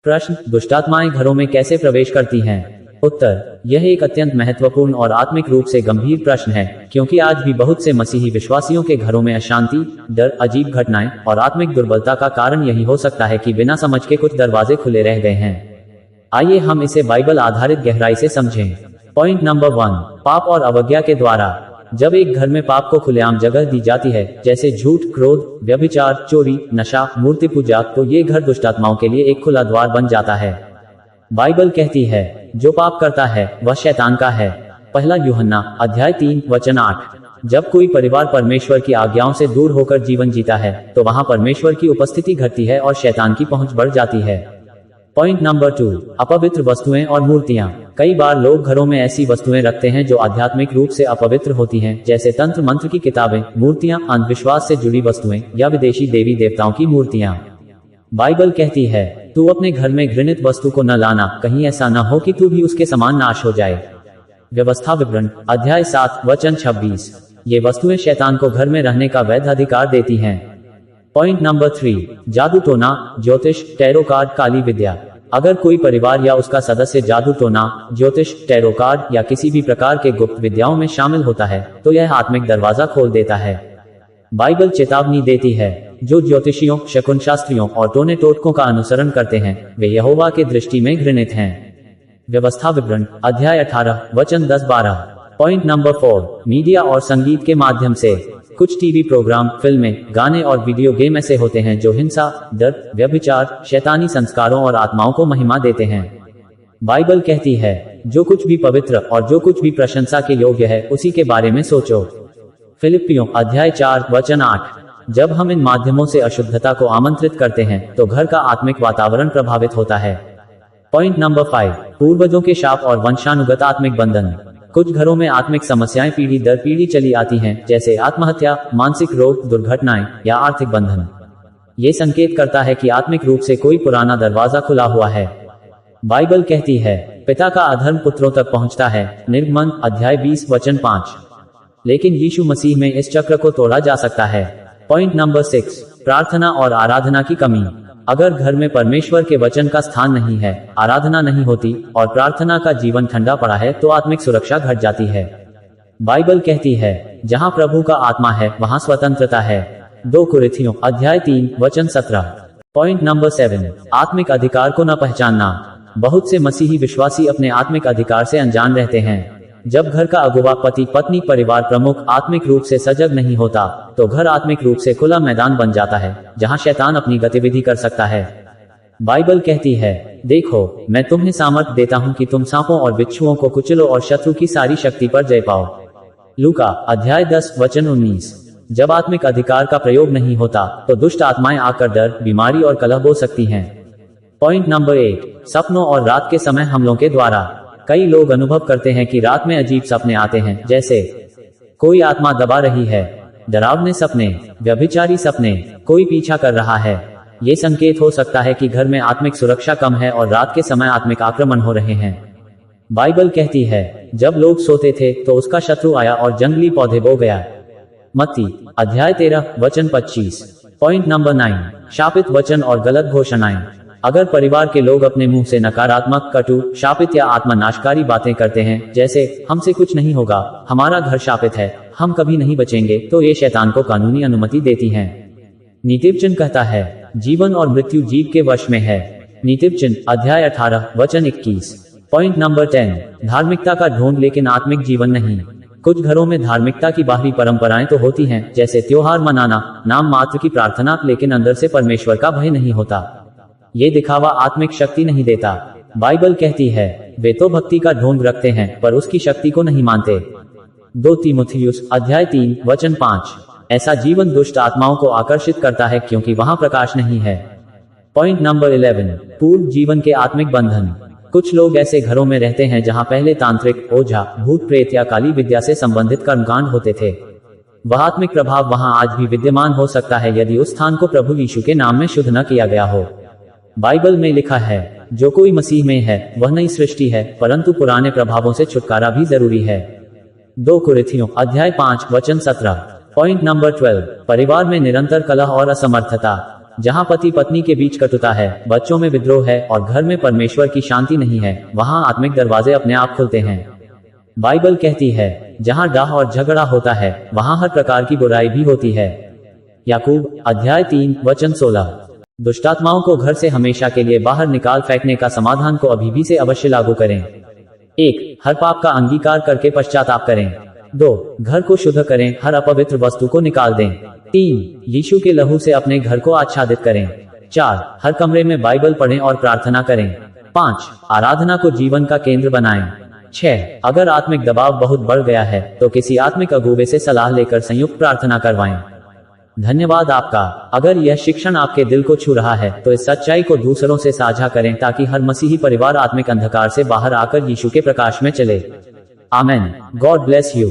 प्रश्न, दुष्टात्माएं घरों में कैसे प्रवेश करती हैं? उत्तर, यह एक अत्यंत महत्वपूर्ण और आत्मिक रूप से गंभीर प्रश्न है, क्योंकि आज भी बहुत से मसीही विश्वासियों के घरों में अशांति, डर, अजीब घटनाएं और आत्मिक दुर्बलता का कारण यही हो सकता है कि बिना समझ के कुछ दरवाजे खुले रह गए हैं। आइए हम इसे बाइबल आधारित गहराई से समझें। पॉइंट नंबर 1, पाप और अवज्ञा के द्वारा। जब एक घर में पाप को खुलेआम जगह दी जाती है, जैसे झूठ, क्रोध, व्यभिचार, चोरी, नशा, मूर्ति पूजा, तो ये घर दुष्टात्माओं के लिए एक खुला द्वार बन जाता है। बाइबल कहती है, जो पाप करता है वह शैतान का है। पहला यूहन्ना अध्याय 3 वचन 8। जब कोई परिवार परमेश्वर की आज्ञाओं से दूर होकर जीवन जीता है, तो वहां परमेश्वर की उपस्थिति घटती है और शैतान की पहुंच बढ़ जाती है। पॉइंट नंबर 2, अपवित्र वस्तुएं और मूर्तियां। कई बार लोग घरों में ऐसी वस्तुएं रखते हैं जो आध्यात्मिक रूप से अपवित्र होती हैं, जैसे तंत्र मंत्र की किताबें, मूर्तियां, अंधविश्वास से जुड़ी वस्तुएं या विदेशी देवी देवताओं की मूर्तियां। बाइबल कहती है, तू अपने घर में घृणित वस्तु को न लाना, कहीं ऐसा न हो कि तू भी उसके समान नाश हो जाए। व्यवस्था विवरण अध्याय 7 वचन 26। ये वस्तुएं शैतान को घर में रहने का वैध अधिकार देती हैं। पॉइंट नंबर 3, जादू टोना, ज्योतिष, टैरो कार्ड, काली विद्या। अगर कोई परिवार या उसका सदस्य जादू टोना, ज्योतिष, टैरो कार्ड या किसी भी प्रकार के गुप्त विद्याओं में शामिल होता है, तो यह आत्मिक दरवाजा खोल देता है। बाइबल चेतावनी देती है, जो ज्योतिषियों, शकुन शास्त्रियों और टोने टोटकों का अनुसरण करते हैं, वे यहोवा के दृष्टि में घृणित हैं। व्यवस्था विवरण अध्याय 18 वचन 10-12। पॉइंट नंबर 4, मीडिया और संगीत के माध्यम से। कुछ टीवी प्रोग्राम, फिल्में, गाने और वीडियो गेम ऐसे होते हैं जो हिंसा, डर, व्यभिचार, शैतानी संस्कारों और आत्माओं को महिमा देते हैं। बाइबल कहती है, जो कुछ भी पवित्र और जो कुछ भी प्रशंसा के योग्य है, उसी के बारे में सोचो। फिलिप्पियों अध्याय 4 वचन 8। जब हम इन माध्यमों से अशुद्धता को आमंत्रित करते हैं, तो घर का आत्मिक वातावरण प्रभावित होता है। पॉइंट नंबर 5, पूर्वजों के शाप और वंशानुगत आत्मिक बंधन। कुछ घरों में आत्मिक समस्याएं पीढ़ी दर पीढ़ी चली आती हैं, जैसे आत्महत्या, मानसिक रोग, दुर्घटनाएं या आर्थिक बंधन। ये संकेत करता है कि आत्मिक रूप से कोई पुराना दरवाजा खुला हुआ है। बाइबल कहती है, पिता का अधर्म पुत्रों तक पहुंचता है। निर्गमन अध्याय 20 वचन 5। लेकिन यीशु मसीह में इस चक्र को तोड़ा जा सकता है। पॉइंट नंबर 6, प्रार्थना और आराधना की कमी। अगर घर में परमेश्वर के वचन का स्थान नहीं है, आराधना नहीं होती और प्रार्थना का जीवन ठंडा पड़ा है, तो आत्मिक सुरक्षा घट जाती है। बाइबल कहती है, जहां प्रभु का आत्मा है वहां स्वतंत्रता है। 2 कुरिन्थियों अध्याय 3 वचन 17। पॉइंट नंबर 7, आत्मिक अधिकार को न पहचानना। बहुत से मसीही विश्वासी अपने आत्मिक अधिकार से अनजान रहते हैं। जब घर का अगुवा, पति, पत्नी, परिवार प्रमुख आत्मिक रूप से सजग नहीं होता, तो घर आत्मिक रूप से खुला मैदान बन जाता है, जहां शैतान अपनी गतिविधि कर सकता है। बाइबल कहती है, देखो, मैं तुम्हें सामर्थ देता हूं कि तुम सांपों और बिच्छुओं को कुचलो और शत्रु की सारी शक्ति पर जय पाओ। लूका अध्याय 10 वचन 19। जब आत्मिक अधिकार का प्रयोग नहीं होता, तो दुष्ट आत्माएं आकर डर, बीमारी और कलह बो सकती हैं। पॉइंट नंबर 8, सपनों और रात के समय हमलों के द्वारा। कई लोग अनुभव करते हैं कि रात में अजीब सपने आते हैं, जैसे कोई आत्मा दबा रही है, डरावने सपने, व्यभिचारी सपने, कोई पीछा कर रहा है। ये संकेत हो सकता है कि घर में आत्मिक सुरक्षा कम है और रात के समय आत्मिक आक्रमण हो रहे हैं। बाइबल कहती है, जब लोग सोते थे तो उसका शत्रु आया और जंगली पौधे बो गया। मत्ती अध्याय 13 वचन 25। पॉइंट नंबर 9, शापित वचन और गलत घोषणाएं। अगर परिवार के लोग अपने मुंह से नकारात्मक, कटु, शापित या आत्मनाशकारी बातें करते हैं, जैसे हमसे कुछ नहीं होगा, हमारा घर शापित है, हम कभी नहीं बचेंगे, तो ये शैतान को कानूनी अनुमति देती हैं। नीतिवचन कहता है, जीवन और मृत्यु जीव के वश में है। नीतिवचन अध्याय 18 वचन 21। पॉइंट नंबर 10, धार्मिकता का ढोंग लेकिन आत्मिक जीवन नहीं। कुछ घरों में धार्मिकता की बाहरी परंपराएं तो होती हैं, जैसे त्योहार मनाना, नाम मात्र की प्रार्थना, लेकिन अंदर से परमेश्वर का भय नहीं होता। ये दिखावा आत्मिक शक्ति नहीं देता। बाइबल कहती है, वे तो भक्ति का ढोंग रखते हैं पर उसकी शक्ति को नहीं मानते। 2 तीमुथियुस अध्याय 3 वचन 5। ऐसा जीवन दुष्ट आत्माओं को आकर्षित करता है, क्योंकि वहां प्रकाश नहीं है। पॉइंट नंबर 11, पूर्व जीवन के आत्मिक बंधन। कुछ लोग ऐसे घरों में रहते हैं जहां पहले तांत्रिक, ओझा, भूत प्रेत या काली विद्या से संबंधित कर्मकांड होते थे। वह आत्मिक प्रभाव वहां आज भी विद्यमान हो सकता है, यदि उस स्थान को प्रभु यीशु के नाम में शुद्ध न किया गया हो। बाइबल में लिखा है, जो कोई मसीह में है वह नई सृष्टि है, परंतु पुराने प्रभावों से छुटकारा भी जरूरी है। 2 कुरिन्थियों अध्याय 5 वचन 17। पॉइंट नंबर 12, परिवार में निरंतर कलह और असमर्थता। जहाँ पति पत्नी के बीच कटुता है, बच्चों में विद्रोह है और घर में परमेश्वर की शांति नहीं है, वहाँ आत्मिक दरवाजे अपने आप खुलते हैं। बाइबल कहती है, जहाँ डाह और झगड़ा होता है, वहाँ हर प्रकार की बुराई भी होती है। याकूब अध्याय 3 वचन 16। दुष्टात्माओं को घर से हमेशा के लिए बाहर निकाल फेंकने का समाधान को अभी भी से अवश्य लागू करें। 1. हर पाप का अंगीकार करके पश्चाताप करें। 2. घर को शुद्ध करें, हर अपवित्र वस्तु को निकाल दें। 3. यीशु के लहू से अपने घर को आच्छादित करें। 4. हर कमरे में बाइबल पढ़ें और प्रार्थना करें। 5. आराधना को जीवन का केंद्र बनाएं। 6. अगर आत्मिक दबाव बहुत बढ़ गया है तो किसी आत्मिक अगुवे से सलाह लेकर संयुक्त प्रार्थना करवाएं। धन्यवाद आपका। अगर यह शिक्षण आपके दिल को छू रहा है तो इस सच्चाई को दूसरों से साझा करें ताकि हर मसीही परिवार आत्मिक अंधकार से बाहर आकर यीशु के प्रकाश में चले। आमेन। God bless you.